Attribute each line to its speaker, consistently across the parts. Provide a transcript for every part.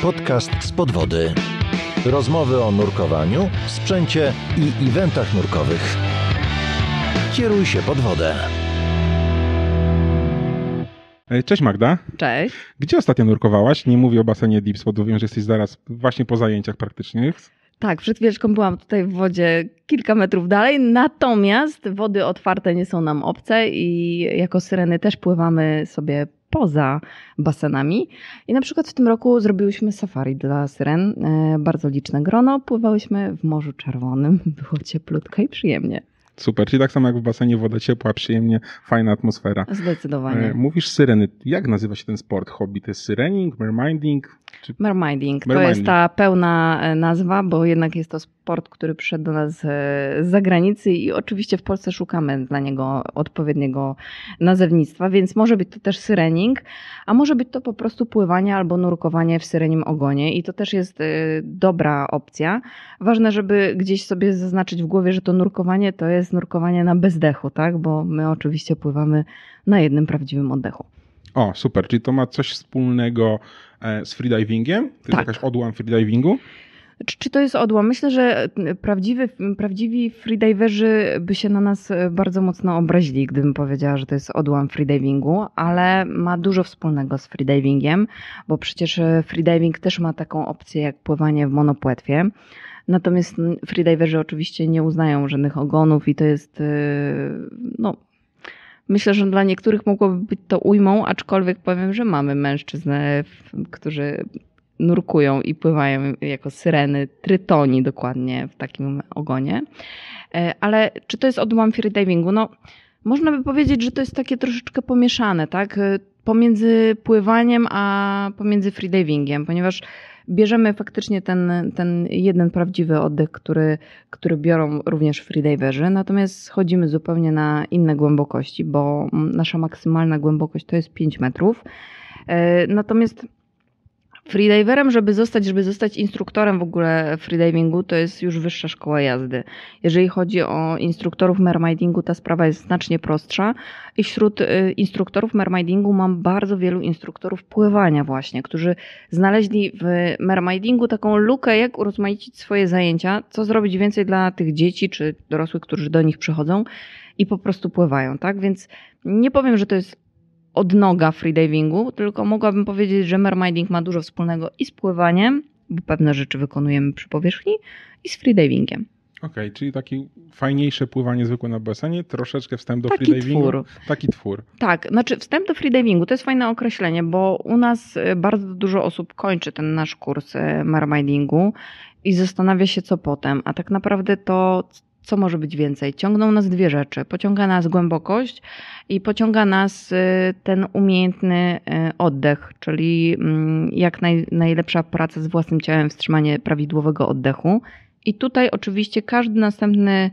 Speaker 1: Podcast z podwody. Rozmowy o nurkowaniu, sprzęcie i eventach nurkowych. Kieruj się pod wodę.
Speaker 2: Cześć Magda.
Speaker 3: Cześć.
Speaker 2: Gdzie ostatnio nurkowałaś? Nie mówię o basenie Dips, bo wiem, że jesteś zaraz właśnie po zajęciach praktycznych.
Speaker 3: Tak, przed chwileczką byłam tutaj w wodzie kilka metrów dalej, natomiast wody otwarte nie są nam obce i jako syreny też pływamy sobie poza basenami. I na przykład w tym roku zrobiłyśmy safari dla syren, bardzo liczne grono, pływałyśmy w Morzu Czerwonym, było cieplutko i przyjemnie.
Speaker 2: Super, czyli tak samo jak w basenie, woda ciepła, przyjemnie, fajna atmosfera.
Speaker 3: Zdecydowanie.
Speaker 2: Mówisz syreny. Jak nazywa się ten sport? Hobby? To jest syrening, merminding?
Speaker 3: Merminding. To jest ta pełna nazwa, bo jednak jest to sport, który przyszedł do nas z zagranicy i oczywiście w Polsce szukamy dla niego odpowiedniego nazewnictwa, więc może być to też syrening, a może być to po prostu pływanie albo nurkowanie w syrenim ogonie i to też jest dobra opcja. Ważne, żeby gdzieś sobie zaznaczyć w głowie, że to nurkowanie to jest nurkowanie na bezdechu, tak? Bo my oczywiście pływamy na jednym prawdziwym oddechu.
Speaker 2: O, super, czyli to ma coś wspólnego z freedivingiem? To jest jakaś odłam freedivingu?
Speaker 3: Czy to jest odłam? Myślę, że prawdziwi freediverzy by się na nas bardzo mocno obrazili, gdybym powiedziała, że to jest odłam freedivingu, ale ma dużo wspólnego z freedivingiem, bo przecież freediving też ma taką opcję jak pływanie w monopłetwie. Natomiast freediverzy oczywiście nie uznają żadnych ogonów i to jest, myślę, że dla niektórych mogłoby być to ujmą, aczkolwiek powiem, że mamy mężczyzn, którzy nurkują i pływają jako syreny, trytoni dokładnie w takim ogonie. Ale czy to jest odłam freedivingu? No, można by powiedzieć, że to jest takie troszeczkę pomieszane, tak? Pomiędzy pływaniem a pomiędzy freedivingiem, ponieważ bierzemy faktycznie ten jeden prawdziwy oddech, który biorą również freediverzy, natomiast schodzimy zupełnie na inne głębokości, bo nasza maksymalna głębokość to jest 5 metrów. Natomiast freediverem, żeby zostać instruktorem w ogóle freedivingu, to jest już wyższa szkoła jazdy. Jeżeli chodzi o instruktorów mermindingu, ta sprawa jest znacznie prostsza i wśród instruktorów mermindingu mam bardzo wielu instruktorów pływania właśnie, którzy znaleźli w mermindingu taką lukę, jak urozmaicić swoje zajęcia, co zrobić więcej dla tych dzieci czy dorosłych, którzy do nich przychodzą i po prostu pływają, tak? Więc nie powiem, że to jest odnoga freedivingu, tylko mogłabym powiedzieć, że merminding ma dużo wspólnego i z pływaniem, bo pewne rzeczy wykonujemy przy powierzchni, i z freedivingiem.
Speaker 2: Okej, czyli takie fajniejsze pływanie zwykłe na basenie, troszeczkę wstęp do freedivingu. Taki twór.
Speaker 3: Tak, znaczy wstęp do freedivingu to jest fajne określenie, bo u nas bardzo dużo osób kończy ten nasz kurs mermindingu i zastanawia się, co potem, a tak naprawdę to co może być więcej? Ciągną nas dwie rzeczy. Pociąga nas głębokość i pociąga nas ten umiejętny oddech, czyli jak najlepsza praca z własnym ciałem, wstrzymanie prawidłowego oddechu. I tutaj oczywiście każdy następny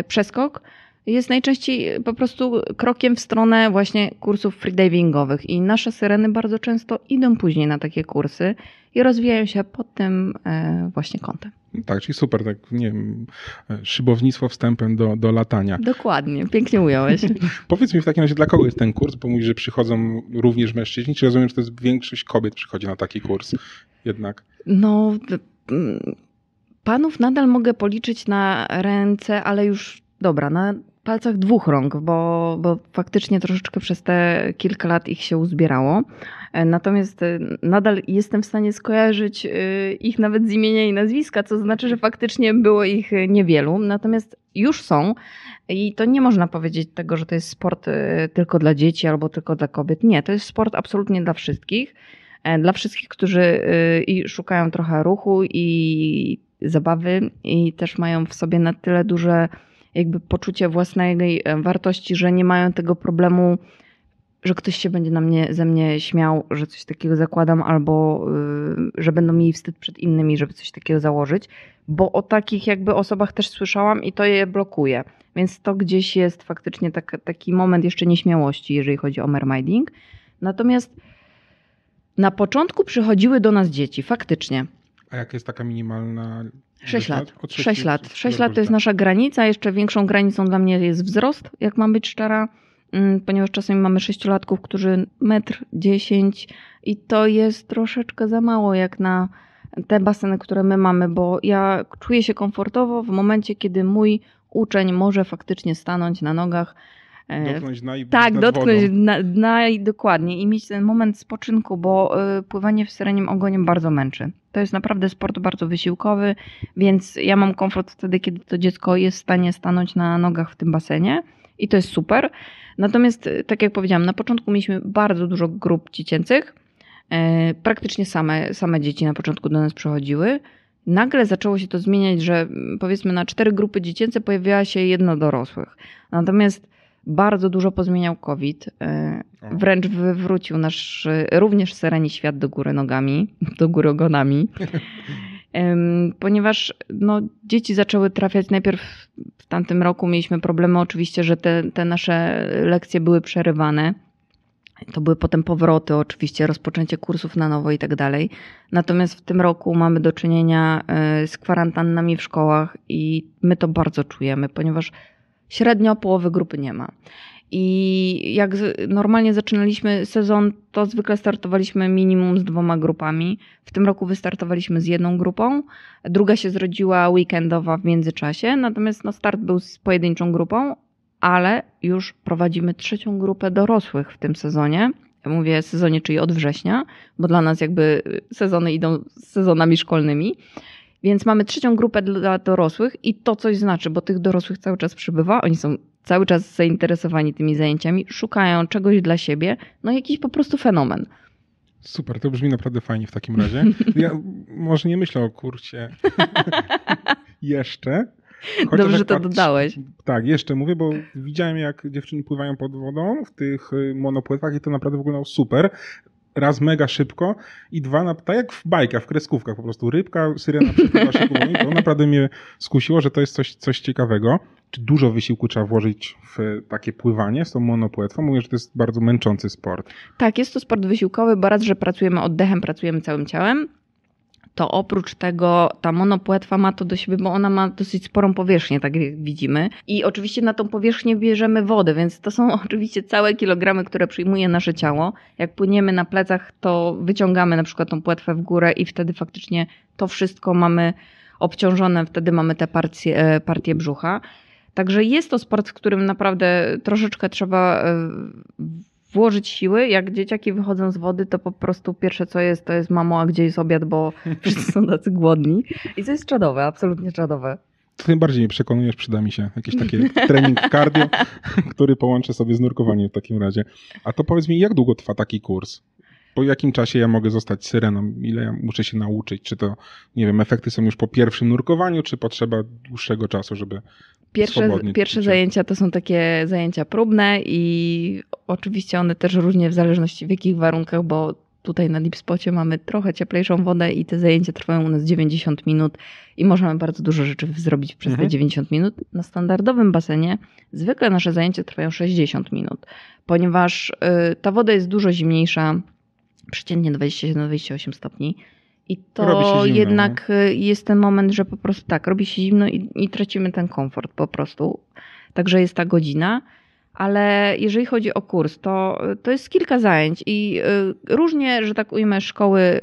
Speaker 3: przeskok jest najczęściej po prostu krokiem w stronę właśnie kursów freedivingowych i nasze syreny bardzo często idą później na takie kursy i rozwijają się pod tym właśnie kątem.
Speaker 2: Tak, czyli super, tak nie wiem, szybownictwo wstępem do latania.
Speaker 3: Dokładnie, pięknie ująłeś.
Speaker 2: Powiedz mi w takim razie, dla kogo jest ten kurs, bo mówisz, że przychodzą również mężczyźni, czy rozumiem, że to jest większość kobiet przychodzi na taki kurs jednak?
Speaker 3: No, panów nadal mogę policzyć na ręce, ale już dobra, na palcach 2 rąk, bo faktycznie troszeczkę przez te kilka lat ich się uzbierało. Natomiast nadal jestem w stanie skojarzyć ich nawet z imienia i nazwiska, co znaczy, że faktycznie było ich niewielu. Natomiast już są i to nie można powiedzieć tego, że to jest sport tylko dla dzieci albo tylko dla kobiet. Nie, to jest sport absolutnie dla wszystkich. Dla wszystkich, którzy i szukają trochę ruchu i zabawy i też mają w sobie na tyle duże jakby poczucie własnej wartości, że nie mają tego problemu, że ktoś się będzie ze mnie śmiał, że coś takiego zakładam, albo że będą mieli wstyd przed innymi, żeby coś takiego założyć, bo o takich jakby osobach też słyszałam i to je blokuje. Więc to gdzieś jest faktycznie taki moment jeszcze nieśmiałości, jeżeli chodzi o merminding. Natomiast na początku przychodziły do nas dzieci, faktycznie.
Speaker 2: A jaka jest taka minimalna?
Speaker 3: 6 lat. 6 lat. 6 lat to jest nasza granica. Jeszcze większą granicą dla mnie jest wzrost, jak mam być szczera. ponieważ czasami mamy 6-latków, którzy 1,10 m i to jest troszeczkę za mało jak na te baseny, które my mamy, bo ja czuję się komfortowo w momencie, kiedy mój uczeń może faktycznie stanąć na nogach.
Speaker 2: Dotknąć dna i
Speaker 3: tak,
Speaker 2: nad
Speaker 3: dotknąć
Speaker 2: wodą.
Speaker 3: dna i dokładnie i mieć ten moment spoczynku, bo pływanie w syrenim ogonie bardzo męczy. To jest naprawdę sport bardzo wysiłkowy, więc ja mam komfort wtedy, kiedy to dziecko jest w stanie stanąć na nogach w tym basenie i to jest super. Natomiast, tak jak powiedziałam, na początku mieliśmy bardzo dużo grup dziecięcych. Praktycznie same dzieci na początku do nas przychodziły. Nagle zaczęło się to zmieniać, że powiedzmy na 4 grupy dziecięce pojawiała się 1 dorosłych. Natomiast bardzo dużo pozmieniał COVID. Wręcz wywrócił nasz również syreni świat do góry nogami, do góry ogonami. Ponieważ dzieci zaczęły trafiać najpierw w tamtym roku. Mieliśmy problemy oczywiście, że te nasze lekcje były przerywane. To były potem powroty, oczywiście rozpoczęcie kursów na nowo i tak dalej. Natomiast w tym roku mamy do czynienia z kwarantannami w szkołach i my to bardzo czujemy, ponieważ średnio połowy grupy nie ma. I jak normalnie zaczynaliśmy sezon, to zwykle startowaliśmy minimum z 2 grupami. W tym roku wystartowaliśmy z 1 grupą. Druga się zrodziła weekendowa w międzyczasie, natomiast start był z pojedynczą grupą, ale już prowadzimy 3. grupę dorosłych w tym sezonie. Ja mówię sezonie, czyli od września, bo dla nas jakby sezony idą z sezonami szkolnymi. Więc mamy 3. grupę dla dorosłych i to coś znaczy, bo tych dorosłych cały czas przybywa. Oni są cały czas zainteresowani tymi zajęciami, szukają czegoś dla siebie. Jakiś po prostu fenomen.
Speaker 2: Super, to brzmi naprawdę fajnie w takim razie. Ja może nie myślę o kursie jeszcze.
Speaker 3: Dobrze, że to dodałeś.
Speaker 2: Tak, jeszcze mówię, bo widziałem jak dziewczyny pływają pod wodą w tych monopłetwach i to naprawdę wyglądało super. Raz mega szybko i 2, tak jak w bajkach, w kreskówkach po prostu. Rybka, syrena przepływa szybko. To naprawdę mnie skusiło, że to jest coś ciekawego. Czy dużo wysiłku trzeba włożyć w takie pływanie z tą monopłetwą? Mówię, że to jest bardzo męczący sport.
Speaker 3: Tak, jest to sport wysiłkowy, bo raz, że pracujemy oddechem, pracujemy całym ciałem, to oprócz tego ta monopłetwa ma to do siebie, bo ona ma dosyć sporą powierzchnię, tak jak widzimy. I oczywiście na tą powierzchnię bierzemy wodę, więc to są oczywiście całe kilogramy, które przyjmuje nasze ciało. Jak płyniemy na plecach, to wyciągamy na przykład tą płetwę w górę i wtedy faktycznie to wszystko mamy obciążone, wtedy mamy te partie brzucha. Także jest to sport, w którym naprawdę troszeczkę trzeba włożyć siły. Jak dzieciaki wychodzą z wody, to po prostu pierwsze co jest, to jest mamo, a gdzie jest obiad, bo wszyscy są tacy głodni. I to jest czadowe, absolutnie czadowe.
Speaker 2: To tym bardziej mnie przekonujesz, przyda mi się jakiś taki trening cardio, który połączę sobie z nurkowaniem w takim razie. A to powiedz mi, jak długo trwa taki kurs? Po jakim czasie ja mogę zostać syreną? Ile ja muszę się nauczyć? Czy to, nie wiem, efekty są już po pierwszym nurkowaniu, czy potrzeba dłuższego czasu, żeby
Speaker 3: Pierwsze zajęcia to są takie zajęcia próbne i oczywiście one też różnie w zależności w jakich warunkach, bo tutaj na Deepspocie mamy trochę cieplejszą wodę i te zajęcia trwają u nas 90 minut i możemy bardzo dużo rzeczy zrobić przez te 90 minut. Na standardowym basenie zwykle nasze zajęcia trwają 60 minut, ponieważ ta woda jest dużo zimniejsza, przeciętnie 27-28 stopni. I to zimno, jednak jest ten moment, że po prostu tak, robi się zimno i tracimy ten komfort po prostu. Także jest ta godzina. Ale jeżeli chodzi o kurs, to jest kilka zajęć i różnie, że tak ujmę, szkoły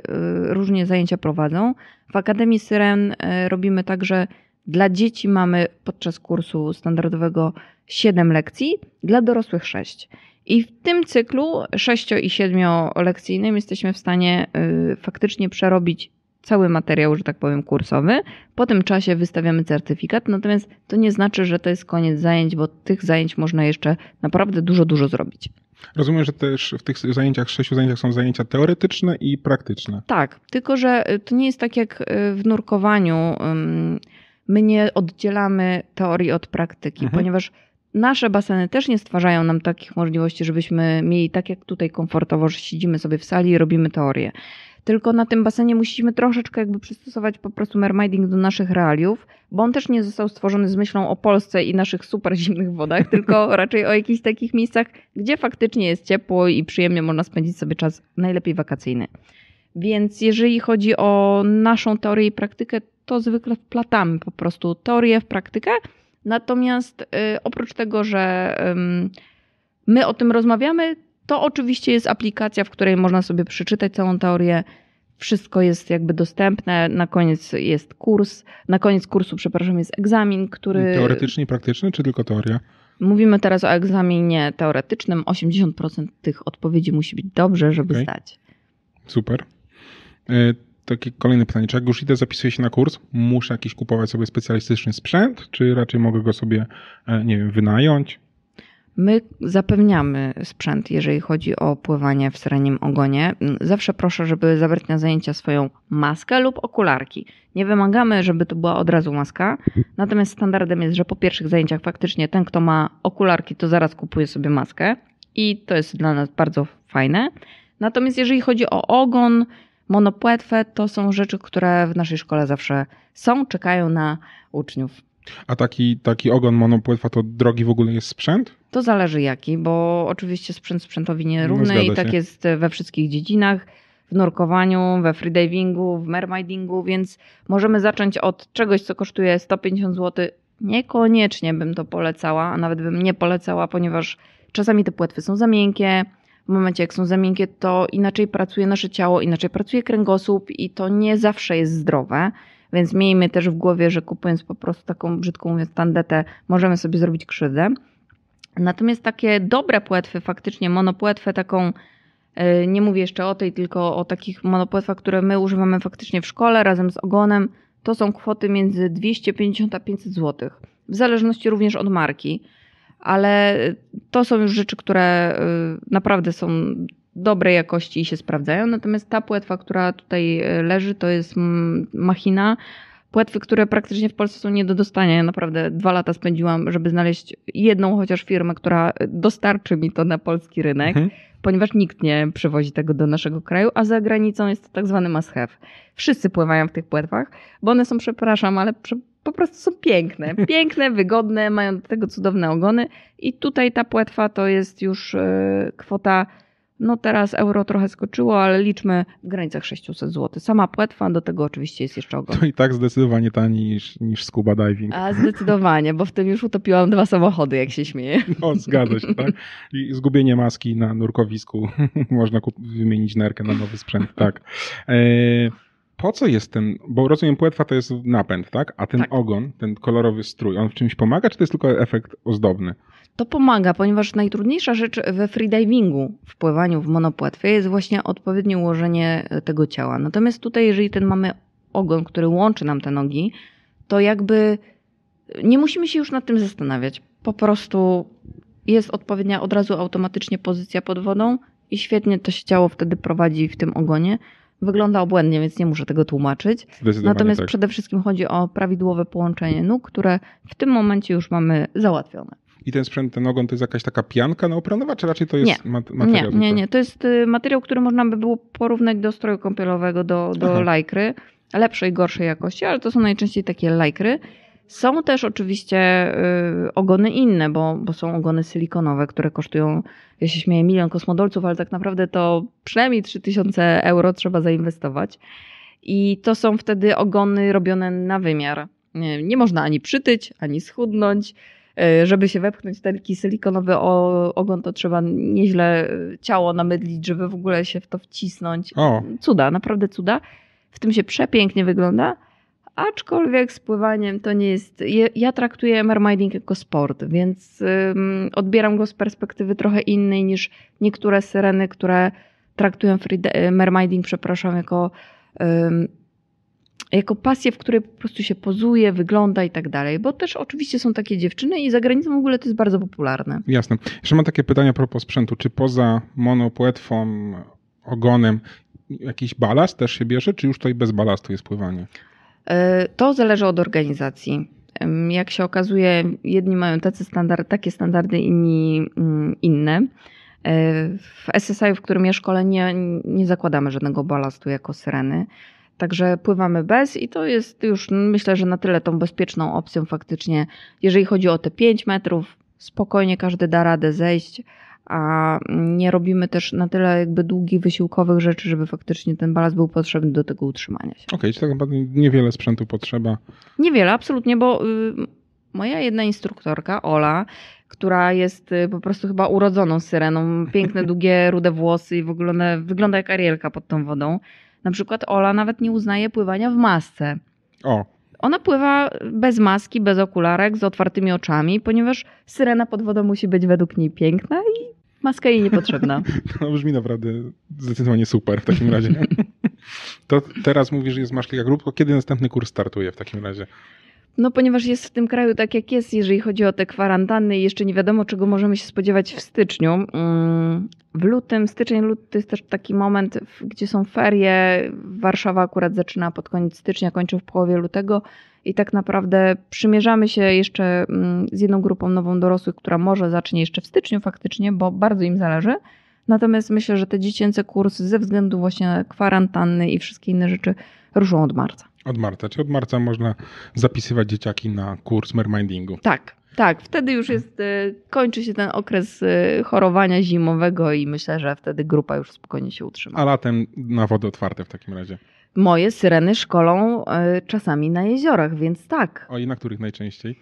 Speaker 3: różnie zajęcia prowadzą. W Akademii Syren robimy tak, że dla dzieci mamy podczas kursu standardowego 7 lekcji, dla dorosłych 6. I w tym cyklu 6- i 7-lekcyjnym jesteśmy w stanie faktycznie przerobić cały materiał, że tak powiem, kursowy. Po tym czasie wystawiamy certyfikat, natomiast to nie znaczy, że to jest koniec zajęć, bo tych zajęć można jeszcze naprawdę dużo zrobić.
Speaker 2: Rozumiem, że też w tych zajęciach, 6 zajęciach są zajęcia teoretyczne i praktyczne.
Speaker 3: Tak, tylko że to nie jest tak jak w nurkowaniu. My nie oddzielamy teorii od praktyki, ponieważ nasze baseny też nie stwarzają nam takich możliwości, żebyśmy mieli tak jak tutaj komfortowo, że siedzimy sobie w sali i robimy teorię. Tylko na tym basenie musimy troszeczkę jakby przystosować po prostu mermaiding do naszych realiów, bo on też nie został stworzony z myślą o Polsce i naszych super zimnych wodach, tylko raczej o jakichś takich miejscach, gdzie faktycznie jest ciepło i przyjemnie można spędzić sobie czas najlepiej wakacyjny. Więc jeżeli chodzi o naszą teorię i praktykę, to zwykle wplatamy po prostu teorię w praktykę. Natomiast oprócz tego, że my o tym rozmawiamy, to oczywiście jest aplikacja, w której można sobie przeczytać całą teorię. Wszystko jest jakby dostępne. Na koniec jest kurs. Na koniec kursu, jest egzamin, który...
Speaker 2: Teoretyczny i praktyczny, czy tylko teoria?
Speaker 3: Mówimy teraz o egzaminie teoretycznym. 80% tych odpowiedzi musi być dobrze, żeby zdać.
Speaker 2: Super. Takie kolejne pytanie. Czy jak już idę, zapisuję się na kurs, muszę jakiś kupować sobie specjalistyczny sprzęt, czy raczej mogę go sobie, nie wiem, wynająć?
Speaker 3: My zapewniamy sprzęt, jeżeli chodzi o pływanie w syrenim ogonie. Zawsze proszę, żeby zabrać na zajęcia swoją maskę lub okularki. Nie wymagamy, żeby to była od razu maska, natomiast standardem jest, że po pierwszych zajęciach faktycznie ten, kto ma okularki, to zaraz kupuje sobie maskę i to jest dla nas bardzo fajne. Natomiast jeżeli chodzi o ogon, monopłetwę, to są rzeczy, które w naszej szkole zawsze są, czekają na uczniów.
Speaker 2: A taki ogon monopłetwa to drogi w ogóle jest sprzęt?
Speaker 3: To zależy jaki, bo oczywiście sprzęt sprzętowi nierówny i tak jest we wszystkich dziedzinach, w nurkowaniu, we freedivingu, w mermaidingu, więc możemy zacząć od czegoś, co kosztuje 150 zł. Niekoniecznie bym to polecała, a nawet bym nie polecała, ponieważ czasami te płetwy są za miękkie. W momencie, jak są za miękkie, to inaczej pracuje nasze ciało, inaczej pracuje kręgosłup i to nie zawsze jest zdrowe. Więc miejmy też w głowie, że kupując po prostu taką, brzydką mówiąc, tandetę, możemy sobie zrobić krzywdę. Natomiast takie dobre płetwy, faktycznie monopłetwę taką, nie mówię jeszcze o tej, tylko o takich monopłetwach, które my używamy faktycznie w szkole razem z ogonem, to są kwoty między 250 a 500 zł. W zależności również od marki. Ale to są już rzeczy, które naprawdę są dobrej jakości i się sprawdzają. Natomiast ta płetwa, która tutaj leży, to jest machina. Płetwy, które praktycznie w Polsce są nie do dostania. Ja naprawdę 2 lata spędziłam, żeby znaleźć jedną chociaż firmę, która dostarczy mi to na polski rynek, ponieważ nikt nie przywozi tego do naszego kraju, a za granicą jest to tak zwany must have. Wszyscy pływają w tych płetwach, bo one są, przepraszam, ale po prostu są piękne. Piękne, wygodne, mają do tego cudowne ogony i tutaj ta płetwa to jest już kwota, no teraz euro trochę skoczyło, ale liczmy w granicach 600 zł. Sama płetwa, do tego oczywiście jest jeszcze ogon.
Speaker 2: To i tak zdecydowanie taniej niż scuba diving.
Speaker 3: A zdecydowanie, bo w tym już utopiłam 2 samochody, jak się śmieję.
Speaker 2: No, zgadza się, tak? I zgubienie maski na nurkowisku. Można wymienić nerkę na nowy sprzęt, tak. Po co jest ten, bo rozumiem, płetwa to jest napęd, tak? A ten ogon, ten kolorowy strój, on w czymś pomaga, czy to jest tylko efekt ozdobny?
Speaker 3: To pomaga, ponieważ najtrudniejsza rzecz we freedivingu, w pływaniu w monopłetwie jest właśnie odpowiednie ułożenie tego ciała. Natomiast tutaj, jeżeli mamy ogon, który łączy nam te nogi, to jakby nie musimy się już nad tym zastanawiać. Po prostu jest odpowiednia od razu automatycznie pozycja pod wodą i świetnie to się ciało wtedy prowadzi w tym ogonie. Wygląda obłędnie, więc nie muszę tego tłumaczyć. Natomiast przede wszystkim chodzi o prawidłowe połączenie nóg, które w tym momencie już mamy załatwione.
Speaker 2: I ten sprzęt, ten ogon to jest jakaś taka pianka neoprenowa, czy raczej to jest materiał?
Speaker 3: Nie. To jest materiał, który można by było porównać do stroju kąpielowego, do lajkry. Lepszej i gorszej jakości, ale to są najczęściej takie lajkry. Są też oczywiście ogony inne, bo są ogony silikonowe, które kosztują, ja się śmieję, 1 000 000 kosmodolców, ale tak naprawdę to przynajmniej 3000 euro trzeba zainwestować. I to są wtedy ogony robione na wymiar. Nie można ani przytyć, ani schudnąć. Żeby się wepchnąć w taki silikonowy ogon, to trzeba nieźle ciało namydlić, żeby w ogóle się w to wcisnąć. Cuda, naprawdę cuda. W tym się przepięknie wygląda. Aczkolwiek z pływaniem to nie jest... Ja traktuję mermaiding jako sport, więc odbieram go z perspektywy trochę innej niż niektóre syreny, które traktują mermaiding, jako pasję, w której po prostu się pozuje, wygląda i tak dalej. Bo też oczywiście są takie dziewczyny i za granicą w ogóle to jest bardzo popularne.
Speaker 2: Jasne. Jeszcze mam takie pytanie a propos sprzętu. Czy poza monopłetwą, ogonem jakiś balast też się bierze, czy już tutaj bez balastu jest pływanie?
Speaker 3: To zależy od organizacji. Jak się okazuje, jedni mają takie standardy, inni inne. W SSI, w którym ja szkolę, nie zakładamy żadnego balastu jako syreny. Także pływamy bez i to jest już, myślę, że na tyle tą bezpieczną opcją faktycznie. Jeżeli chodzi o te 5 metrów, spokojnie każdy da radę zejść, a nie robimy też na tyle jakby długich, wysiłkowych rzeczy, żeby faktycznie ten balast był potrzebny do tego utrzymania się.
Speaker 2: Okej, czyli tak naprawdę niewiele sprzętu potrzeba.
Speaker 3: Niewiele, absolutnie, bo Moja jedna instruktorka, Ola, która jest po prostu chyba urodzoną syreną, piękne, długie, rude włosy i w ogóle wygląda jak Arielka pod tą wodą. Na przykład Ola nawet nie uznaje pływania w masce.
Speaker 2: O,
Speaker 3: Ona pływa bez maski, bez okularek, z otwartymi oczami, ponieważ syrena pod wodą musi być według niej piękna i maska jej niepotrzebna.
Speaker 2: to brzmi naprawdę zdecydowanie super w takim razie. To teraz mówisz, że jest masz kilka grup, to kiedy następny kurs startuje w takim razie?
Speaker 3: No ponieważ jest w tym kraju tak jak jest, jeżeli chodzi o te kwarantanny i jeszcze nie wiadomo, czego możemy się spodziewać w styczniu. W lutym, styczeń, luty to jest też taki moment, gdzie są ferie. Warszawa akurat zaczyna pod koniec stycznia, kończy w połowie lutego i tak naprawdę przymierzamy się jeszcze z jedną grupą nową dorosłych, która może zacznie jeszcze w styczniu faktycznie, bo bardzo im zależy. Natomiast myślę, że te dziecięce kursy ze względu właśnie na kwarantanny i wszystkie inne rzeczy ruszą od marca.
Speaker 2: Od marca. Czy od marca można zapisywać dzieciaki na kurs mermindingu?
Speaker 3: Tak. Wtedy już kończy się ten okres chorowania zimowego i myślę, że wtedy grupa już spokojnie się utrzyma.
Speaker 2: A latem na wody otwarte w takim razie?
Speaker 3: Moje syreny szkolą czasami na jeziorach, więc tak.
Speaker 2: O, i na których najczęściej?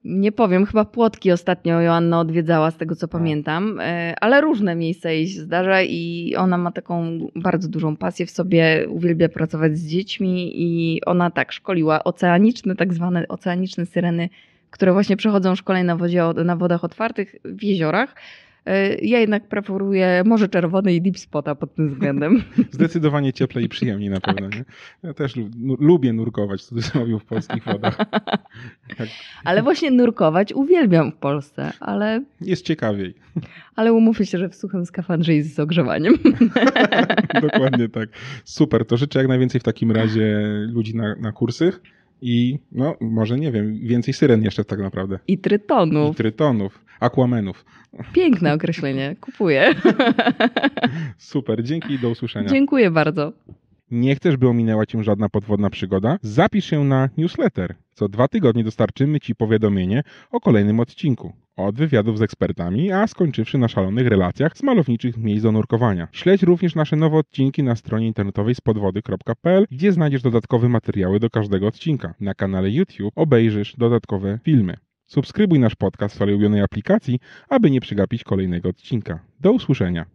Speaker 3: Nie powiem, chyba Płotki ostatnio Joanna odwiedzała, z tego co pamiętam, ale różne miejsca jej się zdarza i ona ma taką bardzo dużą pasję w sobie, uwielbia pracować z dziećmi i ona tak szkoliła oceaniczne, tak zwane oceaniczne syreny, które właśnie przechodzą szkolenie na wodach otwartych w jeziorach. Ja jednak preferuję Morze Czerwone i Deep Spota pod tym względem.
Speaker 2: Zdecydowanie cieplej i przyjemniej na pewno. Nie? Ja też lubię nurkować, w cudzysłowie, w polskich wodach. Tak.
Speaker 3: Ale właśnie nurkować uwielbiam w Polsce, ale
Speaker 2: Jest ciekawiej.
Speaker 3: umówmy się, że w suchym skafandrze i z ogrzewaniem.
Speaker 2: Dokładnie tak. Super, to życzę jak najwięcej w takim razie ludzi na kursy i no może nie wiem, więcej syren jeszcze tak naprawdę.
Speaker 3: I trytonów.
Speaker 2: I trytonów, aquamenów.
Speaker 3: Piękne określenie. Kupuję.
Speaker 2: Super, dzięki i do usłyszenia.
Speaker 3: Dziękuję bardzo.
Speaker 2: Nie chcesz, by ominęła cię żadna podwodna przygoda? Zapisz się na newsletter. Co 2 tygodnie dostarczymy ci powiadomienie o kolejnym odcinku. Od wywiadów z ekspertami, a skończywszy na szalonych relacjach z malowniczych miejsc do nurkowania. Śledź również nasze nowe odcinki na stronie internetowej spodwody.pl, gdzie znajdziesz dodatkowe materiały do każdego odcinka. Na kanale YouTube obejrzysz dodatkowe filmy. Subskrybuj nasz podcast w swojej ulubionej aplikacji, aby nie przegapić kolejnego odcinka. Do usłyszenia.